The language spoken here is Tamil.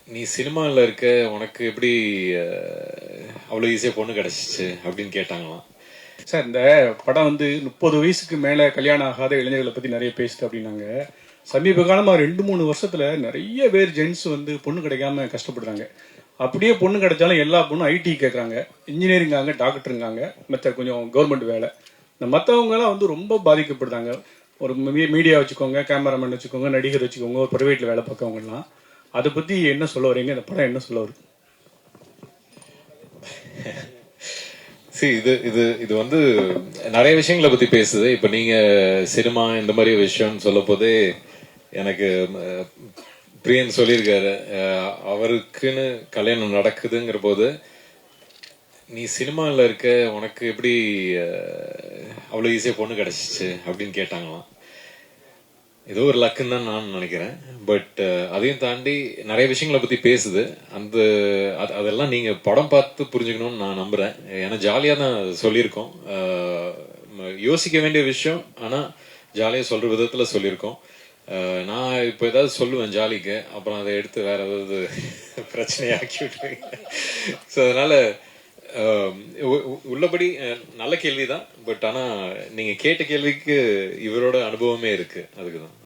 நீ சினிமாவில் இருக்க, உனக்கு எப்படி அவ்வளோ ஈஸியாக பொண்ணு கிடச்சிச்சு அப்படின்னு கேட்டாங்களாம். சார், இந்த படம் 30 வயசுக்கு மேலே கல்யாணம் ஆகாத இளைஞர்களை பற்றி நிறைய பேசுது அப்படின்னாங்க. சமீப காலமாக 2-3 வருஷத்துல நிறைய பேர் ஜென்ஸ் பொண்ணு கிடைக்காம கஷ்டப்படுறாங்க. அப்படியே பொண்ணு கிடைச்சாலும் எல்லா பொண்ணும் ஐடி கேட்குறாங்க, இன்ஜினியரிங்காங்க, டாக்டருங்காங்க, மற்ற கொஞ்சம் கவர்மெண்ட் வேலை. இந்த மற்றவங்கலாம் ரொம்ப பாதிக்கப்படுறாங்க. ஒரு மீடியா வச்சுக்கோங்க, கேமராமேன் வச்சுக்கோங்க, நடிகர் வச்சுக்கோங்க, ஒரு ப்ரைவேட்டில் வேலை பார்க்கவங்கலாம். அதை பற்றி என்ன சொல்ல வரீங்க? இந்த படம் என்ன சொல்ல வருது? இது இது இது நிறைய விஷயங்களை பத்தி பேசுது. இப்ப நீங்க சினிமா இந்த மாதிரி விஷயம் சொல்ல போதே எனக்கு பிரியன் சொல்லியிருக்காரு, அவருக்குன்னு கல்யாணம் நடக்குதுங்கிற போது நீ சினிமாவில் இருக்க, உனக்கு எப்படி அவ்வளோ ஈஸியாக பொண்ணு கிடைச்சிச்சு அப்படின்னு கேட்டாங்களாம். ஏதோ ஒரு லக்குன்னு தான் நான் நினைக்கிறேன். பட் அதையும் தாண்டி நிறைய விஷயங்களை பத்தி பேசுது. அதெல்லாம் நீங்க படம் பார்த்து புரிஞ்சுக்கணும்னு நான் நம்புறேன். ஏன்னா ஜாலியா தான் சொல்லியிருக்கோம். யோசிக்க வேண்டிய விஷயம், ஆனா ஜாலியா சொல்ற விதத்துல சொல்லியிருக்கோம். நான் இப்போ ஏதாவது சொல்லுவேன் ஜாலிக்கு, அப்புறம் அதை எடுத்து வேற ஏதாவது பிரச்சனையாக்கி விட்டுருவீங்க. ஸோ அதனால உள்ளபடி நல்ல கேள்விதான். பட் ஆனா நீங்க கேட்ட கேள்விக்கு இவரோட அனுபவமே இருக்கு, அதுக்குதான்.